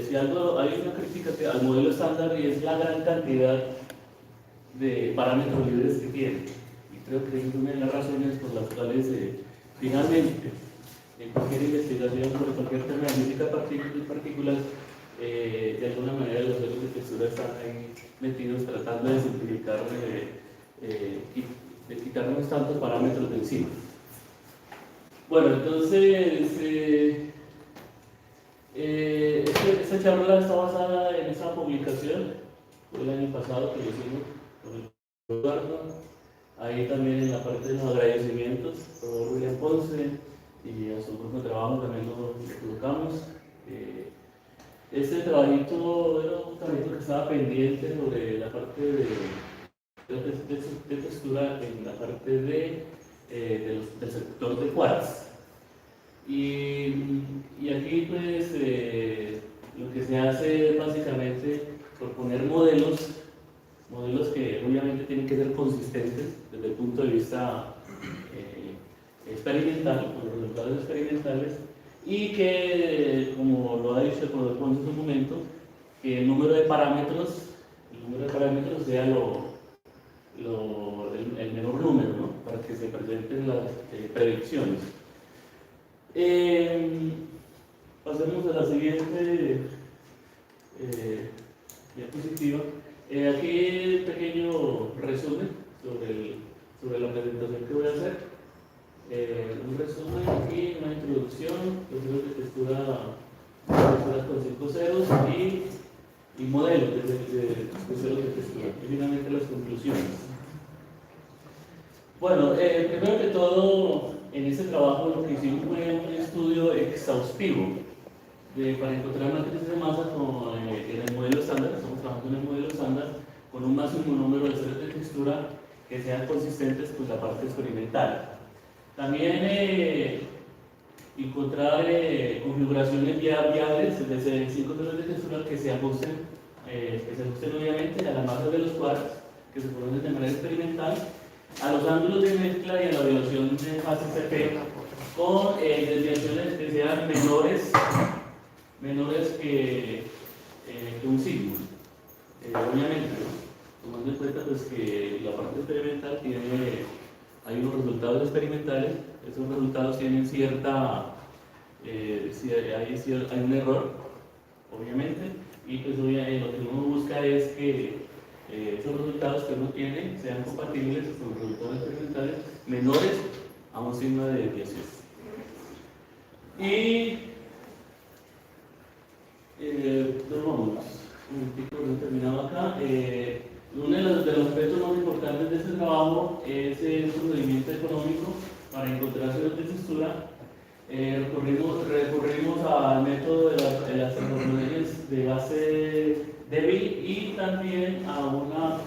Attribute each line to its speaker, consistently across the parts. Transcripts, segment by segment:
Speaker 1: si algo, hay una crítica al modelo estándar y es la gran cantidad de parámetros libres que tiene. Y creo que es una de las razones por las cuales finalmente en cualquier investigación sobre cualquier tema de física particular, de alguna manera los modelos de textura están ahí metidos tratando de simplificar, de quitarnos tantos parámetros de encima. Bueno, entonces, esta charla está basada en esa publicación, fue el año pasado que lo hicimos con el Eduardo. Ahí también en la parte de los agradecimientos, por William Ponce y a su grupo de trabajo también lo colocamos. Este trabajito era un trabajito que estaba pendiente sobre la parte de textura en la parte del sector de quartz. Y aquí pues lo que se hace básicamente proponer modelos que obviamente tienen que ser consistentes desde el punto de vista experimental, con los resultados experimentales, y que, como lo ha dicho el profesor Ponce en su momento, que el número de parámetros sea el menor número, ¿no? Para que se presenten las predicciones. Pasemos a la siguiente diapositiva. Aquí un pequeño resumen sobre la presentación que voy a hacer. Un resumen aquí, una introducción, procesos de texturas con 5 ceros y modelos de ceros de textura. Y finalmente las conclusiones. Bueno, primero que todo, en este trabajo lo que hicimos fue un estudio exhaustivo para encontrar matrices de masa en el modelo estándar. Estamos trabajando en el modelo estándar con un máximo número de ceros de textura que sean consistentes con la parte experimental. También encontrar configuraciones viables de 5 ceros de textura que se ajusten obviamente a la masa de los quarks que se producen de manera experimental, a los ángulos de mezcla y a la violación de fase CP con desviaciones que sean menores que un sigma. Obviamente, tomando en cuenta pues, que la parte experimental hay unos resultados experimentales, esos resultados tienen hay un error, obviamente, y pues lo que uno busca es que esos resultados que uno tiene sean compatibles con los resultados experimentales menores a un sigma de desviación. Y vamos, un momentito, no he terminado acá. Uno de los aspectos más importantes de este trabajo es el procedimiento económico para encontrar ceros de textura. Recurrimos al método de las transformaciones de base débil y también a una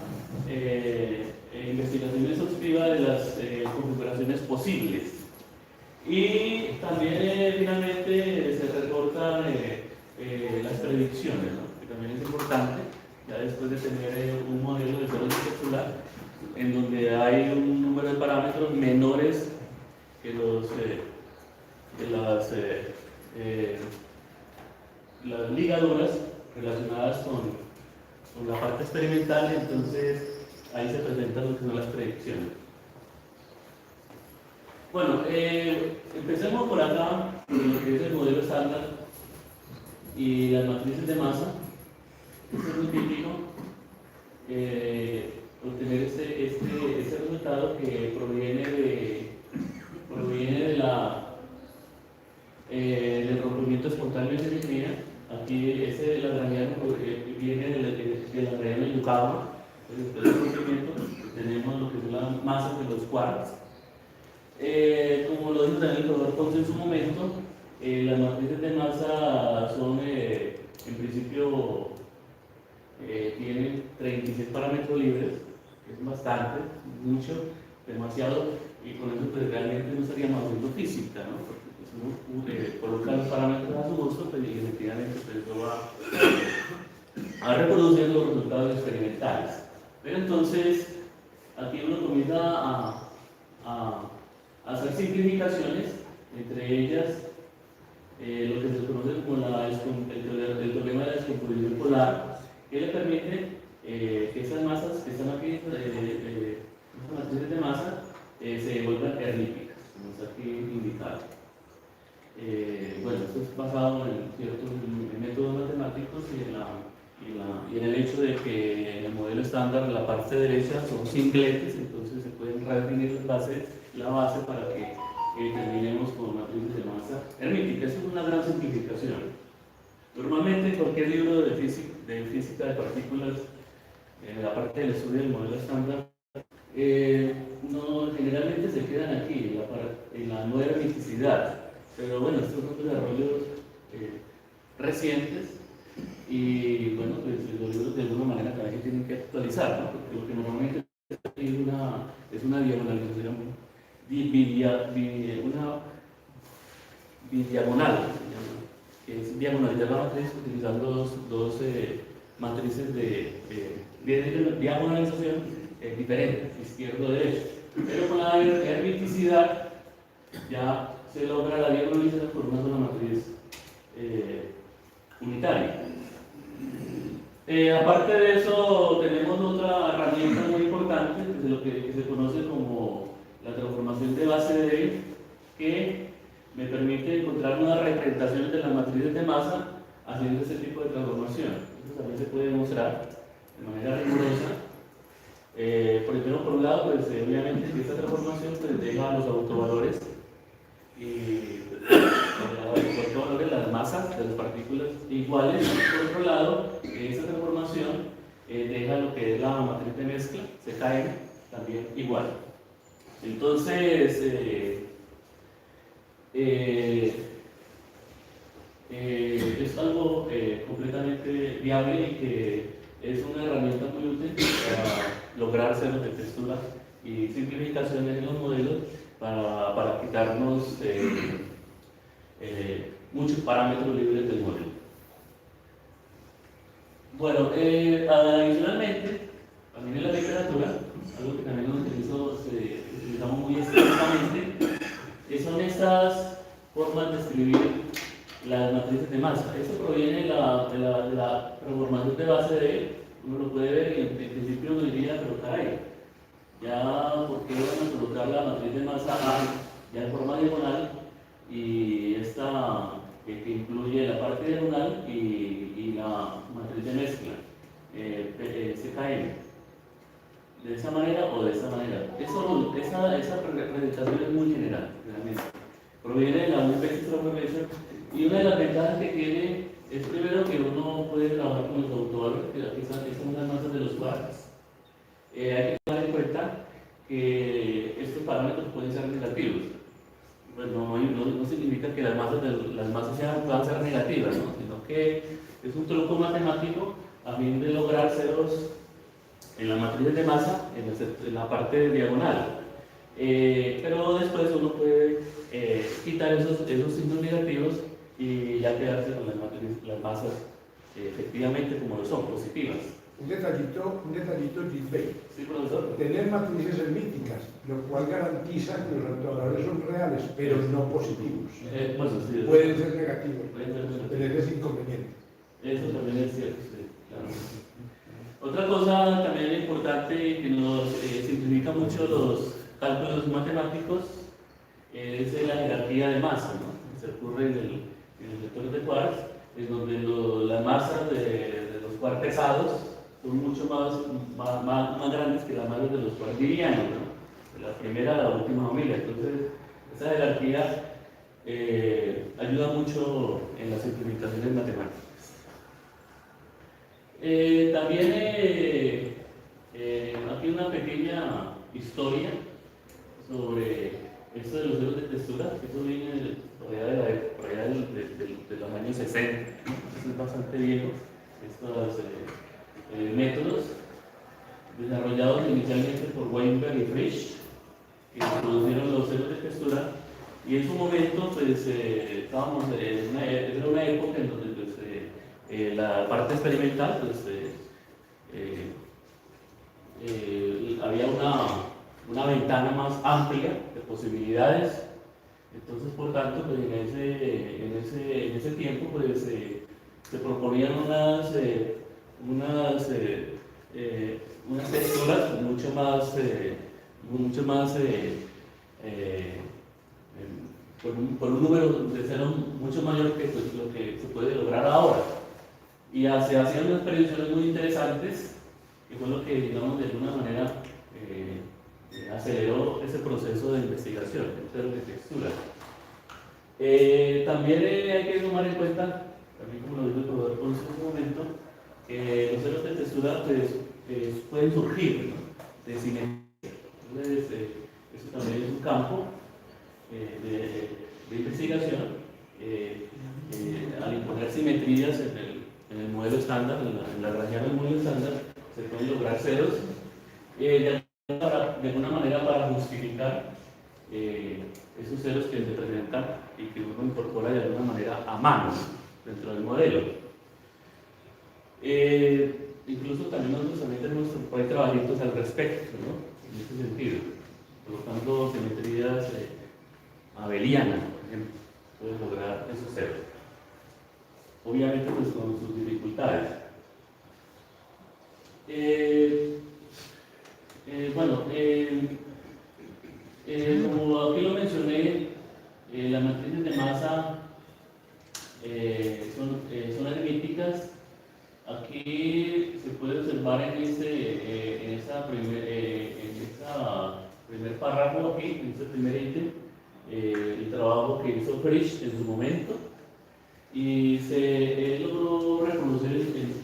Speaker 1: investigación exhaustiva de las configuraciones posibles. Y también finalmente se reportan las predicciones, ¿no? Que también es importante, ya después de tener un modelo de ceros de textura en donde hay un número de parámetros menores que las ligaduras relacionadas con la parte experimental, entonces ahí se presentan lo que son las predicciones. Bueno, empecemos por acá, con lo que es el modelo estándar y las matrices de masa. Esto es muy típico, obtener este resultado que proviene del rompimiento espontáneo de simetría. Aquí ese lagrangiano viene de Lagrangiano de Yukawa. Después del rompimiento tenemos lo que son las masas de los quarks. Como lo dijo también el profesor Ponce en su momento, las matrices de masa son, en principio, tienen 36 parámetros libres, que es bastante, mucho, demasiado, y con eso pues realmente no estaríamos haciendo física, ¿no? Porque pues, uno coloca los parámetros a su gusto, pues, y efectivamente pues, eso va a reproducir los resultados experimentales. Pero entonces, aquí uno comienza a hacer simplificaciones, entre ellas lo que se conoce como el superposición polar, que le permite que esas masas que están aquí, estas matrices de masa, se vuelvan hermíticas, como está aquí indicado. Bueno, esto es basado en ciertos métodos matemáticos y en el hecho de que en el modelo estándar la parte derecha son singletes, entonces se pueden redefinir la base para que terminemos con matrices de masa hermítica. Eso es una gran simplificación. Normalmente en cualquier libro de física de partículas, en la parte del estudio del modelo estándar, generalmente se quedan aquí, en la no hermeticidad. Pero bueno, estos son desarrollos recientes y bueno, pues los libros de alguna manera también se tienen que actualizar, ¿no? Porque lo que normalmente es una diagonalización, una bidiagonal, que es diagonalizar la matriz utilizando dos matrices de diagonalización diferentes, izquierdo-derecho. Pero con la hermeticidad ya se logra la diagonalización por una sola matriz unitaria. Aparte de eso, tenemos otra herramienta muy importante, que es lo que se conoce como la transformación de base débil, que me permite encontrar nuevas representaciones de las matrices de masa haciendo ese tipo de transformación. Eso también se puede demostrar de manera rigurosa. Por un lado, pues, obviamente, que esta transformación pues, deja los autovalores y los autovalores, las masas de las partículas iguales. Por otro lado, esta transformación deja lo que es la matriz de mezcla, CKM, también igual. Entonces, es algo completamente viable y que es una herramienta muy útil para lograr ceros de textura y simplificaciones en los modelos para quitarnos muchos parámetros libres del modelo. Bueno, adicionalmente, también en la literatura, algo que también utilizamos muy extensivamente, son estas formas de escribir las matrices de masa. Esto proviene de la transformación de base de él. Uno lo puede ver y en principio uno diría, pero caray, ya ¿por qué van a colocar la matriz de masa A ya en forma diagonal y esta que incluye la parte diagonal y la matriz de mezcla, CKM? ¿De esa manera o de esa manera? Esa presentación es muy general, realmente. Proviene de la Universal Transformation y una de las ventajas que tiene es primero que uno puede trabajar con los autovalores, que aquí son las masas de los quarks. Hay que tomar en cuenta que estos parámetros pueden ser negativos. Pues no significa que las masas puedan ser negativas, ¿no? Sino que es un truco matemático a fin de lograr ceros en las matrices de masa en la parte diagonal. Pero después uno puede quitar esos signos negativos y ya quedarse con las masas efectivamente como lo son, positivas.
Speaker 2: Un detallito Gisbert.
Speaker 1: Sí, profesor.
Speaker 2: Tener matrices hermíticas, lo cual garantiza que los autovalores son reales, pero no positivos.
Speaker 1: Bueno, sí,
Speaker 2: pueden ser negativos,
Speaker 1: pero
Speaker 2: es inconveniente.
Speaker 1: Eso también es cierto, sí, claro. Otra cosa también importante que nos simplifica mucho los cálculos matemáticos es la jerarquía de masa, ¿no? Se ocurre en el sector de quarks, en donde las masas de los quarks pesados son mucho más grandes que las masas de los quarks livianos, ¿no? De la primera a la última familia. Entonces, esa jerarquía ayuda mucho en las simplificaciones matemáticas. También aquí una pequeña historia sobre esto de los ceros de textura, que eso viene por allá de los años 60, ¿no? Es bastante viejo, estos métodos desarrollados inicialmente por Weinberg y Frisch, que introdujeron los ceros de textura, y en su momento pues estábamos era una época en donde pues, la parte experimental pues, había una ventana más amplia de posibilidades. Entonces, por tanto, pues, en ese tiempo pues, se proponían unas texturas mucho más por un número de cero mucho mayor que pues, lo que se puede lograr ahora. Y se hacían unas predicciones muy interesantes, que fue lo que, digamos, de alguna manera aceleró ese proceso de investigación en términos de textura. También hay que tomar en cuenta, también como lo dijo el profesor Ponce en un momento, que los ceros de textura pues, pueden surgir, ¿no?, de simetría. Entonces, eso también es un campo de investigación. Al imponer simetrías en el modelo estándar, en la radial del modelo estándar, se pueden lograr ceros de alguna manera para justificar esos ceros que se presentan y que uno incorpora de alguna manera a mano dentro del modelo. Incluso también nosotros también tenemos por ahí trabajitos al respecto, ¿no?, en ese sentido, colocando simetrías abelianas, por ejemplo, puede lograr esos ceros. Obviamente pues con sus dificultades. Bueno, como aquí lo mencioné, las matrices de masa son aritméticas. Aquí se puede observar en esa primer párrafo, aquí, en ese primer ítem, el trabajo que hizo Frisch en su momento, y él logró reproducir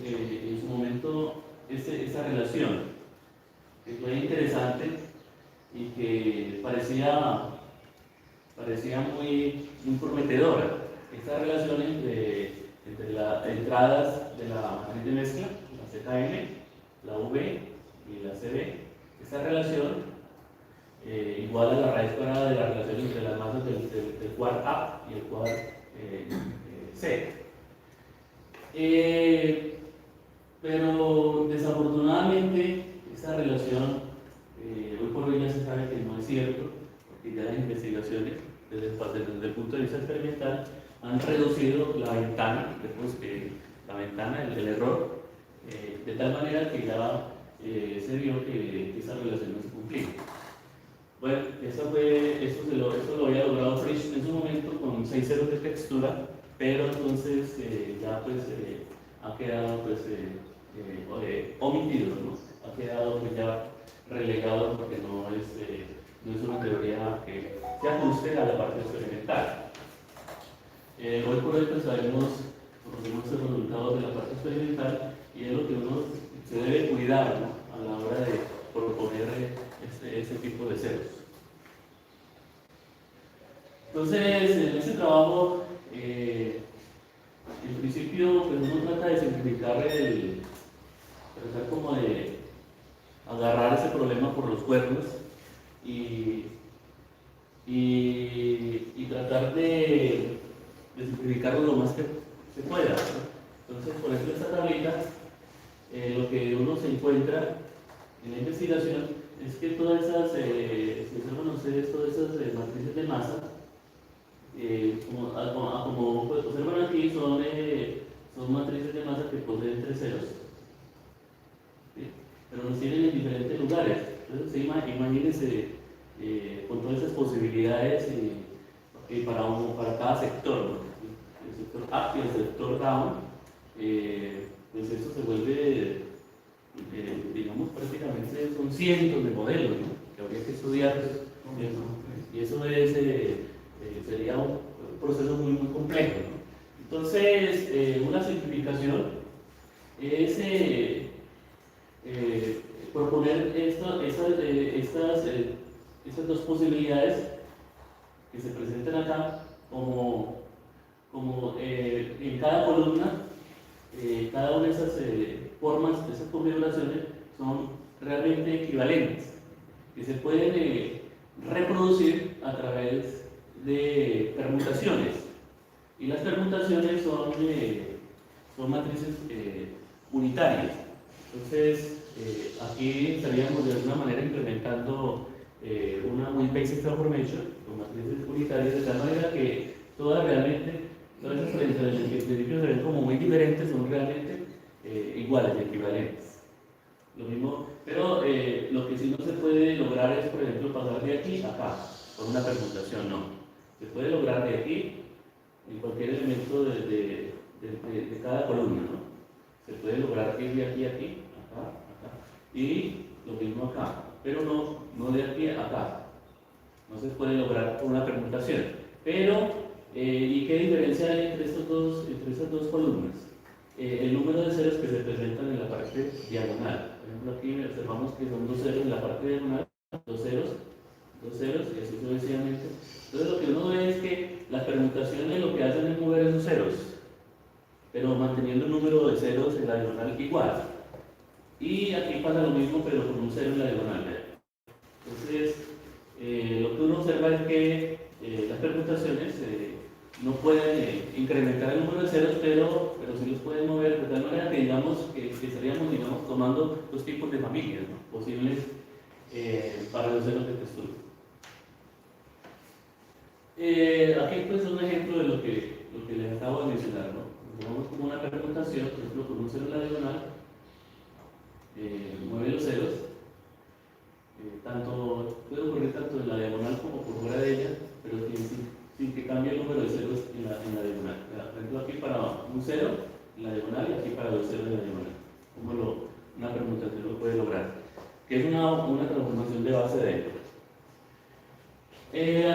Speaker 1: en su momento esa relación, que fue interesante y que parecía muy prometedora. Esta relación entre las entradas de la matriz de mezcla, la ZM, la V y la CB, esta relación igual a la raíz cuadrada de la relación entre las masas del quad A y el quad C. Pero desafortunadamente esa relación hoy por hoy ya se sabe que no es cierto, porque ya las investigaciones desde el punto de vista experimental han reducido la ventana, el error, de tal manera que ya se vio que esa relación no se cumplía. Bueno, esto lo había logrado Frisch en su momento con 6 ceros de textura, pero entonces ya pues ha quedado pues omitido, ¿no? Ha quedado pues ya relegado porque no es una teoría que se ajuste a la parte experimental. Hoy por hoy pues conocemos los resultados de la parte experimental y es lo que uno se debe cuidar, ¿no?, a la hora de proponer ese tipo de ceros. Entonces, en ese trabajo, en principio, pues uno trata de simplificar tratar como de agarrar ese problema por los cuernos y tratar de simplificarlo lo más que se pueda, ¿no? Entonces, por ejemplo, esta tablita, lo que uno se encuentra en la investigación es que todas esas, si observan ustedes, todas esas matrices de masa, como pues, observan aquí, son matrices de masa que poseen 3 ceros, ¿sí?, pero los tienen en diferentes lugares. Entonces, imagínense con todas esas posibilidades para cada sector, ¿no?, el sector up y el sector down, pues eso se vuelve, digamos, prácticamente son cientos de modelos, ¿no?, que habría que estudiar, y eso sería un proceso muy complejo, ¿no? Entonces, una simplificación es proponer estas dos posibilidades que se presentan acá como en cada columna, cada una de esas formas, de esas configuraciones son realmente equivalentes, que se pueden reproducir a través de permutaciones, y las permutaciones son matrices unitarias. Entonces, aquí estaríamos de alguna manera implementando una Wheel Based Transformation con matrices unitarias, de tal manera que todas realmente Entonces, frente al que en principio se ven como muy diferentes, son realmente iguales y equivalentes. Lo mismo, pero lo que sí no se puede lograr es, por ejemplo, pasar de aquí a acá, con una permutación, no. Se puede lograr de aquí, en cualquier elemento de cada columna, ¿no? Se puede lograr ir de aquí a aquí, acá, acá, y lo mismo acá, pero no de aquí a acá. No se puede lograr con una permutación. Pero, ¿y qué diferencia hay entre estas dos columnas? El número de ceros que se presentan en la parte diagonal. Por ejemplo, aquí observamos que son dos ceros en la parte diagonal, dos ceros, y así sucesivamente. Entonces, lo que uno ve es que las permutaciones lo que hacen es mover esos ceros, pero manteniendo el número de ceros en la diagonal igual. Y aquí pasa lo mismo, pero con un cero en la diagonal. Entonces, lo que uno observa es que las permutaciones no pueden incrementar el número de ceros, pero sí los pueden mover de tal manera que digamos que estaríamos tomando dos tipos de familias, ¿no?, posibles para los ceros de textura. Aquí pues un ejemplo de lo que les acabo de mencionar, ¿no? Tomamos como una permutación, por ejemplo, con un cero en la diagonal, mueve los ceros, puede ocurrir tanto en la diagonal como por fuera de ella, pero sin que cambie el número de ceros en la diagonal. Por ejemplo, aquí para un cero en la diagonal y aquí para dos ceros en la diagonal. Una permutación lo puede lograr, que es una transformación de base de ello.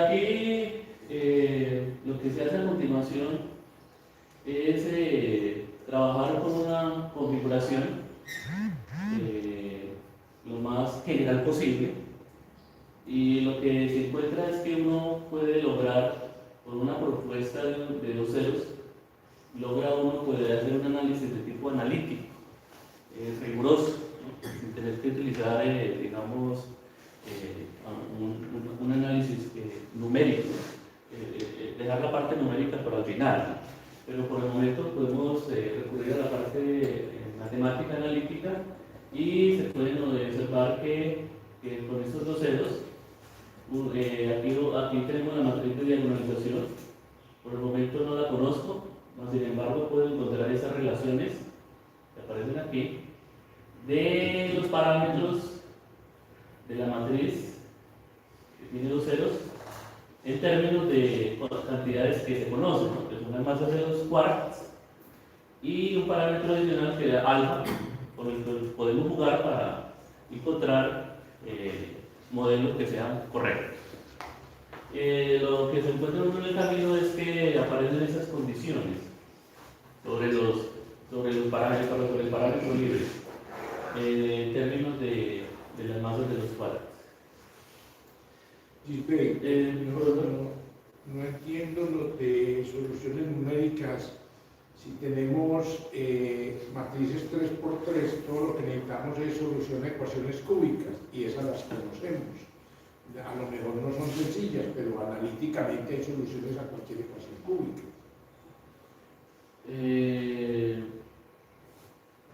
Speaker 1: Aquí lo que se hace a continuación es trabajar con una configuración lo más general posible, y lo que se encuentra es que uno puede lograr, con una propuesta de dos ceros, uno puede hacer un análisis de tipo analítico, riguroso, ¿no?, sin tener que utilizar, digamos, un análisis numérico, dejar la parte numérica para el final, ¿no? Pero por el momento podemos recurrir a la parte matemática analítica, y se pueden observar que con estos dos ceros, aquí tenemos la matriz de diagonalización. Por el momento no la conozco, sin embargo puedo encontrar esas relaciones que aparecen aquí de los parámetros de la matriz que tiene dos ceros en términos de cantidades que se conocen, ¿no?, que son las masas de los quarks, y un parámetro adicional que es alfa, con el que podemos jugar para encontrar modelos que sean correctos. Lo que se encuentra en el camino es que aparecen esas condiciones sobre el parámetro libre, en términos de las masas de los quarks.
Speaker 2: No entiendo lo de soluciones numéricas. Si tenemos matrices 3×3, todo lo que necesitamos es solución a ecuaciones cúbicas, y esas las conocemos. A lo mejor no son sencillas, pero analíticamente hay soluciones a cualquier ecuación cúbica.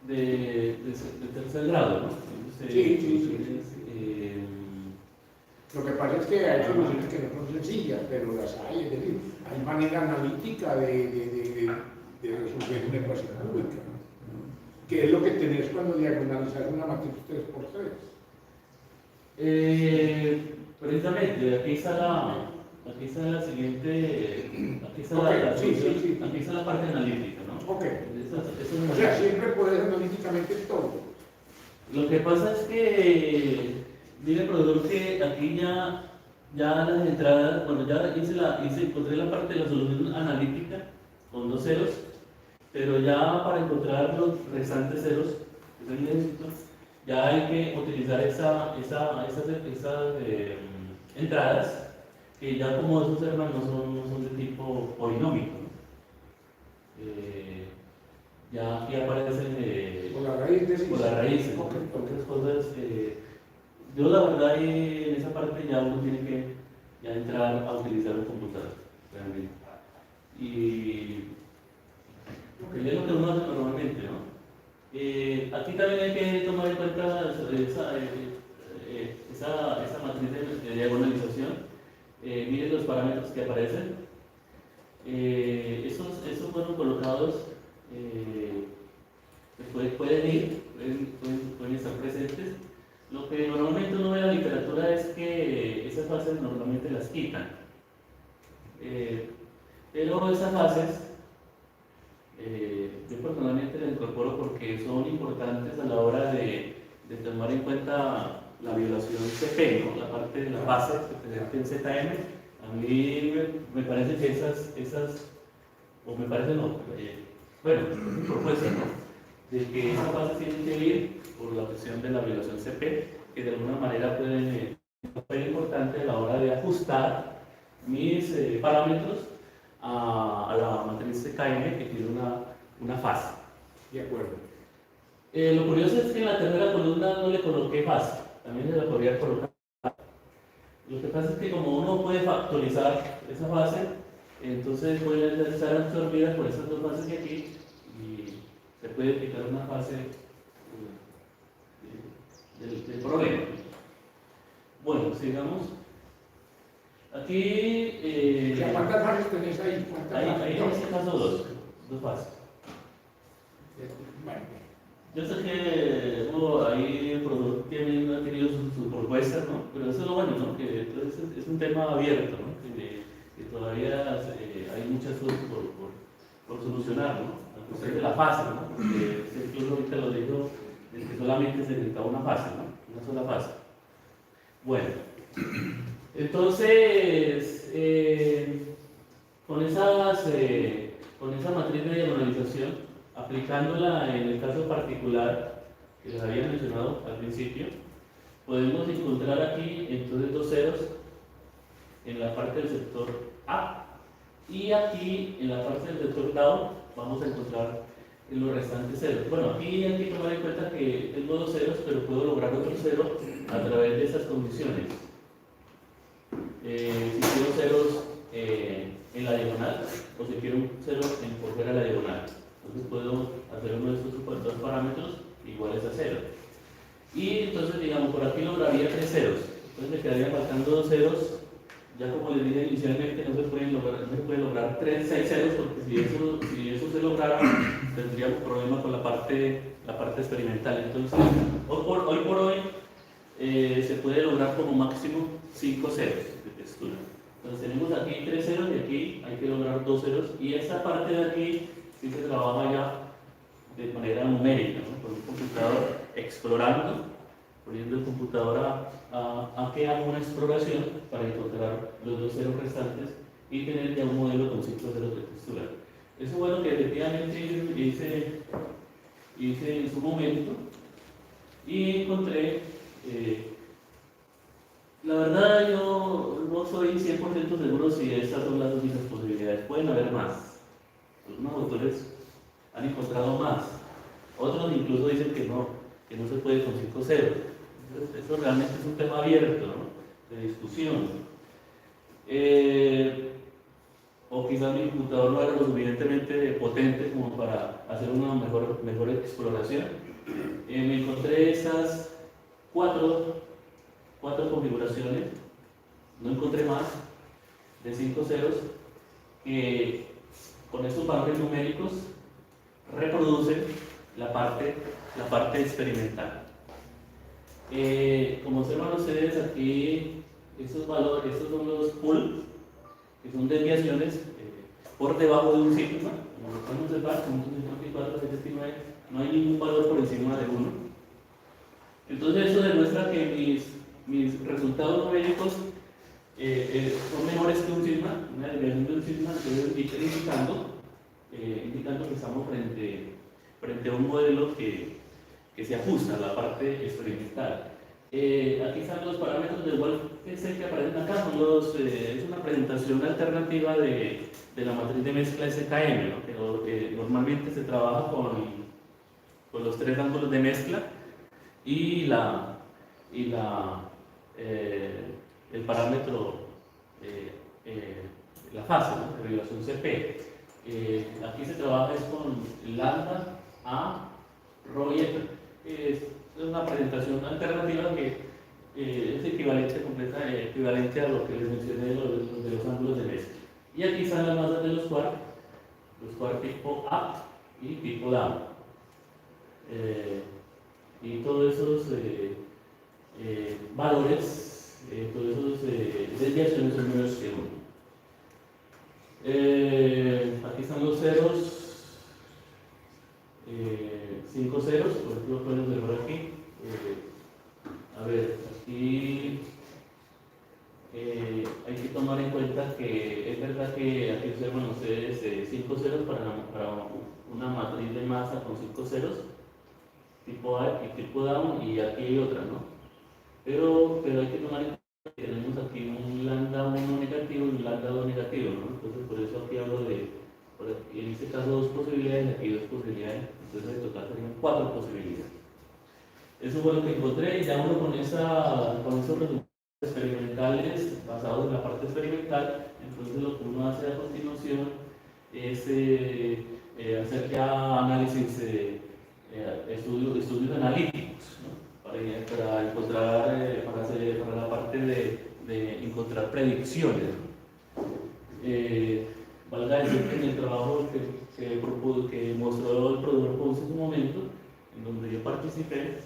Speaker 1: De tercer grado, ¿no?
Speaker 2: Sí. Lo que pasa es que hay soluciones que no son sencillas, pero las hay. Es decir, hay manera analítica de resolver una ecuación cúbica, que es lo que tenés cuando diagonalizas una matriz 3×3.
Speaker 1: Precisamente, aquí está la siguiente, aquí está la parte analítica, ¿no?
Speaker 2: Ok. O sea, siempre puedes analíticamente todo.
Speaker 1: Lo que pasa es que, mire, profesor, que aquí ya las entradas, bueno, ya encontré la parte de la solución analítica con dos ceros, pero ya para encontrar los restantes ceros que yo necesito, ya hay que utilizar esas entradas, que ya como esos hermanos no son de tipo polinómico, ¿no? Ya aquí aparecen
Speaker 2: por la raíz de
Speaker 1: por las raíces, ¿no? Otras cosas. Yo la verdad en esa parte ya uno tiene que ya entrar a utilizar un computador realmente. Y porque es lo que uno hace normalmente, ¿no? Aquí también hay que tomar en cuenta esa matriz de diagonalización. Miren los parámetros que aparecen. Esos fueron colocados, pueden estar presentes. Lo que normalmente uno ve en la literatura es que esas fases normalmente las quitan. Pero esas fases yo personalmente las incorporo porque son importantes a la hora de tomar en cuenta la violación CP, ¿no? La parte de la fase que presenta en ZM. A mí me parece que o me parece no, bueno, propuesta, ¿no? De que esas fases tienen que ir por la cuestión de la violación CP, que de alguna manera pueden ser importante a la hora de ajustar mis parámetros a la matriz CKM que tiene una fase.
Speaker 2: De acuerdo.
Speaker 1: Lo curioso es que en la tercera columna no le coloqué fase, también se la podría colocar. Lo que pasa es que como uno puede factorizar esa fase, entonces puede estar absorbida por esas dos fases de aquí y se puede aplicar una fase del problema. Bueno, sigamos. Aquí.
Speaker 2: ¿Cuántas fases tenéis ahí?
Speaker 1: Ahí en este caso dos fases.
Speaker 2: Bueno.
Speaker 1: Yo sé que ahí el productor ha tenido sus propuestas, ¿no? Pero eso es lo bueno, ¿no? Que es un tema abierto, ¿no? Que todavía hay muchas cosas por solucionar, ¿no? La cuestión de la fase, ¿no? Porque incluso ahorita lo dijo, de que solamente se necesitaba una fase, ¿no? Una sola fase. Bueno, entonces, con esa matriz de diagonalización, aplicándola en el caso particular que les había mencionado al principio, podemos encontrar aquí entonces dos ceros en la parte del sector A y aquí en la parte del sector down vamos a encontrar los restantes ceros. Bueno, aquí hay que tomar en cuenta que tengo dos ceros, pero puedo lograr otro cero a través de esas condiciones. Si quiero ceros en la diagonal o si quiero un cero por fuera de la diagonal. Entonces puedo hacer uno de estos dos parámetros iguales a 0. Y entonces, digamos, por aquí lograría 3 ceros. Entonces me quedarían faltando 2 ceros. Ya como les dije inicialmente, no se puede lograr 6 ceros, porque si eso se lograra, tendríamos problema con la parte experimental. Entonces, hoy por hoy, se puede lograr como máximo 5 ceros de textura. Entonces tenemos aquí 3 ceros y aquí hay que lograr 2 ceros. Y esa parte de aquí sí se trabaja ya de manera numérica, ¿no? Con un computador explorando, poniendo el computador a que haga una exploración para encontrar los 2 ceros restantes y tener ya un modelo con 5 ceros de textura. Eso es bueno que efectivamente hice en su momento y encontré, la verdad yo no soy 100% seguro si estas son las únicas posibilidades, pueden haber más. Algunos autores han encontrado más, otros incluso dicen que no se puede con 5 ceros. Entonces, eso realmente es un tema abierto, ¿no? De discusión. O quizás mi computador no era lo suficientemente potente como para hacer una mejor exploración. Me encontré esas cuatro configuraciones, no encontré más, de 5 ceros, que con estos valores numéricos reproducen la parte experimental. Como observan ustedes aquí, estos valores, estos son los pool, que son desviaciones por debajo de un sigma. Como lo pueden observar, como un 24, 79, no hay ningún valor por encima de 1. Entonces eso demuestra que mis resultados numéricos son menores que un sigma, una desviación de un sigma, indicando que estamos frente a un modelo que se ajusta a la parte experimental. Aquí están los parámetros del Wolf-C que aparecen acá, es una presentación alternativa de la matriz de mezcla SKM, ¿no? Que normalmente se trabaja con los 3 ángulos de mezcla y el parámetro, la fase, ¿no? De regulación CP. Aquí se trabaja es con lambda, A, rho y eta. Es una presentación alternativa que es equivalente a lo que les mencioné de los ángulos de mezcla. Y aquí están las masas de los quarks tipo up y tipo down. Y todos esos valores, todos esos desviaciones son menores que 1. Aquí están los ceros, 5 ceros, por ejemplo pueden observar aquí. A ver, aquí hay que tomar en cuenta que es verdad que aquí observan ustedes 5 ceros para una matriz de masa con 5 ceros, tipo up y tipo down, y aquí hay otra, ¿no? Pero hay que tomar en cuenta que tenemos aquí un lambda 1 negativo y un lambda 2 negativo, ¿no? Entonces por eso aquí hablo de, en este caso 2 posibilidades y aquí 2 posibilidades, entonces en total serían 4 posibilidades. Eso fue lo que encontré, y ya uno con esos resultados experimentales, basados en la parte experimental, entonces lo que uno hace a continuación es hacer ya análisis, estudios analíticos, ¿no? Para encontrar, para la parte de encontrar predicciones, ¿no? Valga decir que en el trabajo que mostró el profesor Ponce en su momento, en donde yo participé,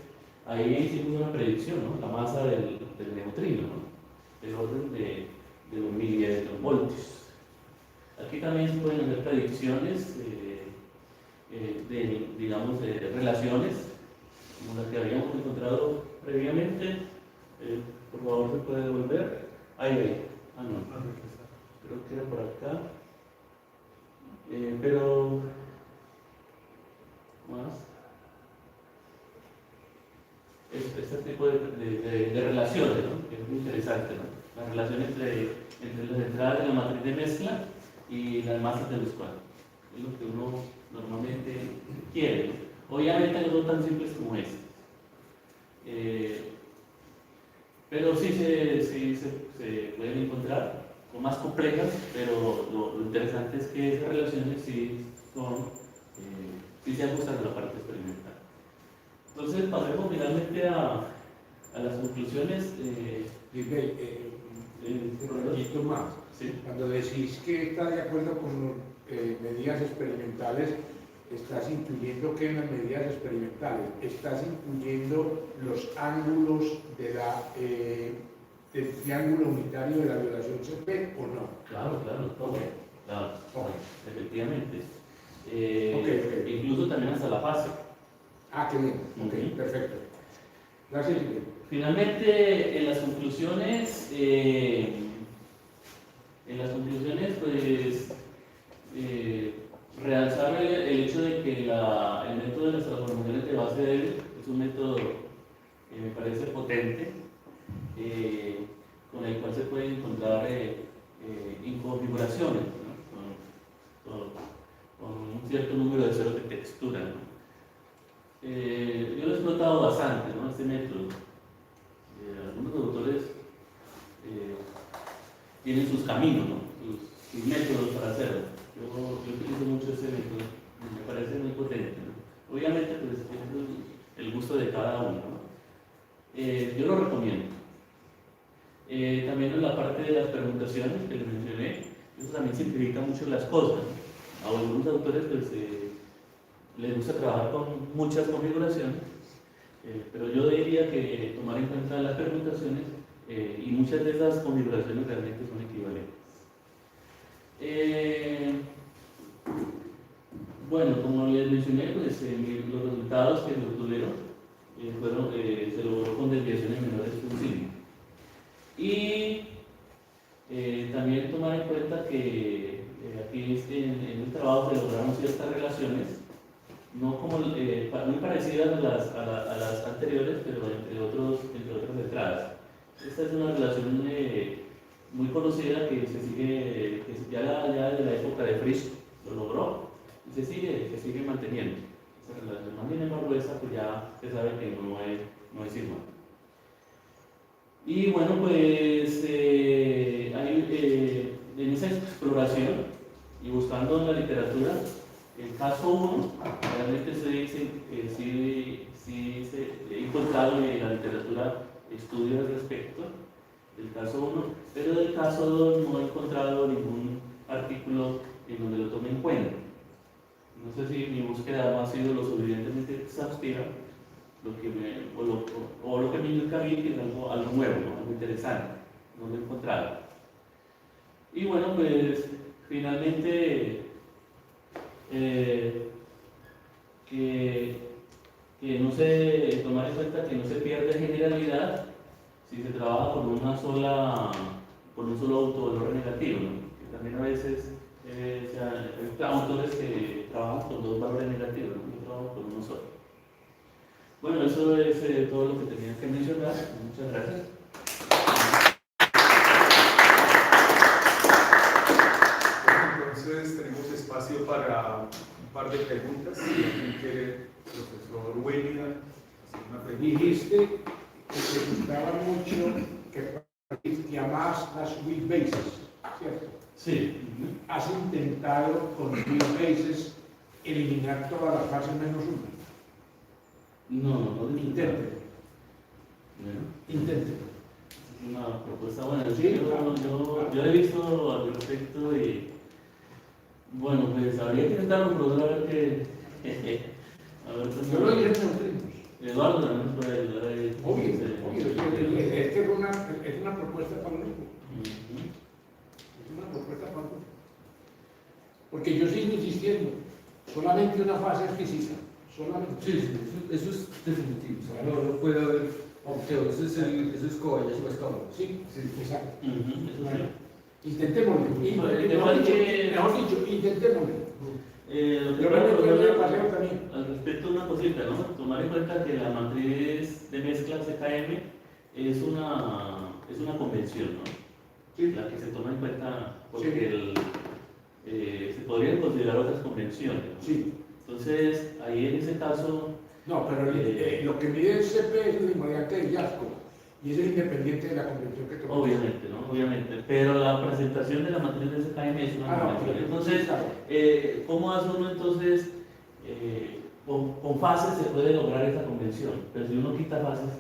Speaker 1: ahí hicimos una predicción, ¿no? La masa del neutrino, ¿no? El orden de los milielectronvoltios. Aquí también se pueden hacer predicciones digamos, de relaciones, como las que habíamos encontrado previamente. Por favor, se puede devolver. Ahí. Ah, no. Creo que era por acá. Pero más. Este tipo de relaciones, ¿no? Que es muy interesante, ¿no? Las relaciones entre las entradas de la matriz de mezcla y las masas de los cuadros. Es lo que uno normalmente quiere, ¿no? Obviamente no son tan simples como este. Pero sí se pueden encontrar, son más complejas, pero lo interesante es que esas relaciones sí se ajustan a la parte experimental. Entonces pasemos finalmente a las conclusiones.
Speaker 2: Un poquito más.
Speaker 1: Sí.
Speaker 2: Cuando decís que está de acuerdo con medidas experimentales, estás incluyendo que en las medidas experimentales estás incluyendo los ángulos del triángulo unitario de la violación CP o no.
Speaker 1: Claro, todo.
Speaker 2: Okay.
Speaker 1: Claro,
Speaker 2: Okay.
Speaker 1: efectivamente.
Speaker 2: Okay.
Speaker 1: Incluso también hasta la fase.
Speaker 2: Ah, qué bien. Ok, perfecto. Gracias.
Speaker 1: Finalmente, en las conclusiones, pues, realzar el hecho de que el método de las transformaciones de base débil es un método que me parece potente, con el cual se pueden encontrar inconfiguraciones, ¿no? con un cierto número de ceros de textura, ¿no? Yo lo he explotado bastante, ¿no? Este método. Algunos autores tienen sus caminos, ¿no? sus métodos para hacerlo. Yo utilizo mucho ese método, me parece muy potente, ¿no? Obviamente, pues es el gusto de cada uno, ¿no? Yo lo recomiendo. También en la parte de las permutaciones que les mencioné, eso también simplifica mucho las cosas, ¿no? A algunos autores pues, les gusta trabajar con muchas configuraciones, pero yo diría que tomar en cuenta las permutaciones y muchas de esas configuraciones realmente son equivalentes. Bueno, como les mencioné, pues, los resultados que se obtuvieron se logró con desviaciones menores que un signo. Y también tomar en cuenta que aquí en el trabajo se lograron ciertas relaciones, no como, muy parecidas a las anteriores, pero entre otras entradas. Esta es una relación muy conocida que se sigue, ya desde la época de Frisch lo logró y se sigue manteniendo. Esa relación, más bien embargo, esa pues ya se sabe que no es igual. Y bueno, pues en esa exploración y buscando en la literatura, el caso 1, realmente sí he encontrado en la literatura estudios al respecto del caso 1, pero del caso 2 no he encontrado artículo en donde lo tome en cuenta. No sé si mi búsqueda no ha sido lo suficientemente exhaustiva, lo que me vi que es algo nuevo, ¿no? Algo interesante, no lo he encontrado. Y bueno, pues finalmente que no se tomar en cuenta que no se pierde generalidad si se trabaja con un solo autovalor negativo, ¿no? Que también a veces hay autores que trabajan con dos valores negativos, ¿no? Yo trabajo con uno solo. Bueno, eso es todo lo que tenía que mencionar. Muchas gracias.
Speaker 3: Entonces tenemos espacio para un par de preguntas. Si alguien quiere, profesor William, hacer una pregunta.
Speaker 2: Dijiste que te gustaba mucho que llamabas las wheel bases, ¿cierto?
Speaker 1: Sí.
Speaker 2: ¿Has intentado con wheel bases eliminar todas las fases menos una?
Speaker 1: No
Speaker 2: Inténtelo.
Speaker 1: Bueno,
Speaker 2: Inténtelo.
Speaker 1: es una propuesta buena.
Speaker 2: Sí,
Speaker 1: yo he visto al respecto y bueno, pues habría que intentarlo, pero a ver qué. A ver,
Speaker 2: Yo lo dije en neutrinos.
Speaker 1: Eduardo también por ahí.
Speaker 2: Obvio. Es que es una propuesta para el grupo. Es una propuesta para el grupo. Porque yo sigo insistiendo, solamente una fase es física. Solamente.
Speaker 4: Sí, eso es definitivo. O sea, no puede haber opción. Eso es colla, eso es cabrón.
Speaker 2: Sí, exacto.
Speaker 1: Eso sí.
Speaker 2: Intentémoslo. Mejor dicho, intentémoslo. Yo
Speaker 1: Al
Speaker 2: también.
Speaker 1: respecto una cosita, ¿no? Tomar en cuenta que la matriz de mezcla CKM es una convención, ¿no?
Speaker 2: Sí.
Speaker 1: La que se toma en cuenta porque se podrían considerar otras convenciones, ¿no?
Speaker 2: Sí.
Speaker 1: Entonces, ahí en ese caso.
Speaker 2: No, pero lo que mide el CP es el invariante de Jacob y es el independiente de la convención que tomamos.
Speaker 1: Obviamente, ¿no? Obviamente. Pero la presentación de la matriz de CKM es una convención. Entonces, ¿cómo hace uno entonces? Con fases se puede lograr esa convención, pero si uno quita fases,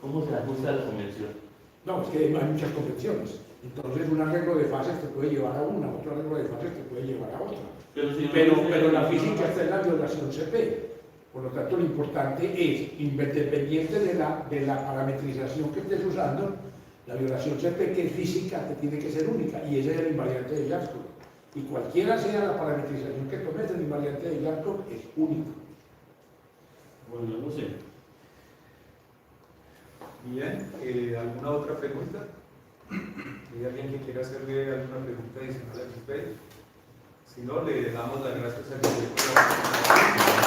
Speaker 1: ¿cómo se ajusta a la convención?
Speaker 2: No, es que hay muchas convenciones. Entonces, un arreglo de fases te puede llevar a una, otro arreglo de fases te puede llevar a otra. Pero la física está en la violación CP. Por lo tanto, lo importante es, independiente de la parametrización que estés usando, la violación CP, que es física, que tiene que ser única, y ese es el invariante de Jacob. Y cualquiera sea la parametrización que tomes, el invariante de Jacob es único.
Speaker 1: Bueno, no sé.
Speaker 3: Bien, ¿alguna otra pregunta? ¿Hay alguien que quiera hacerle alguna pregunta adicional a Gisbert? Si no, le damos las gracias al director.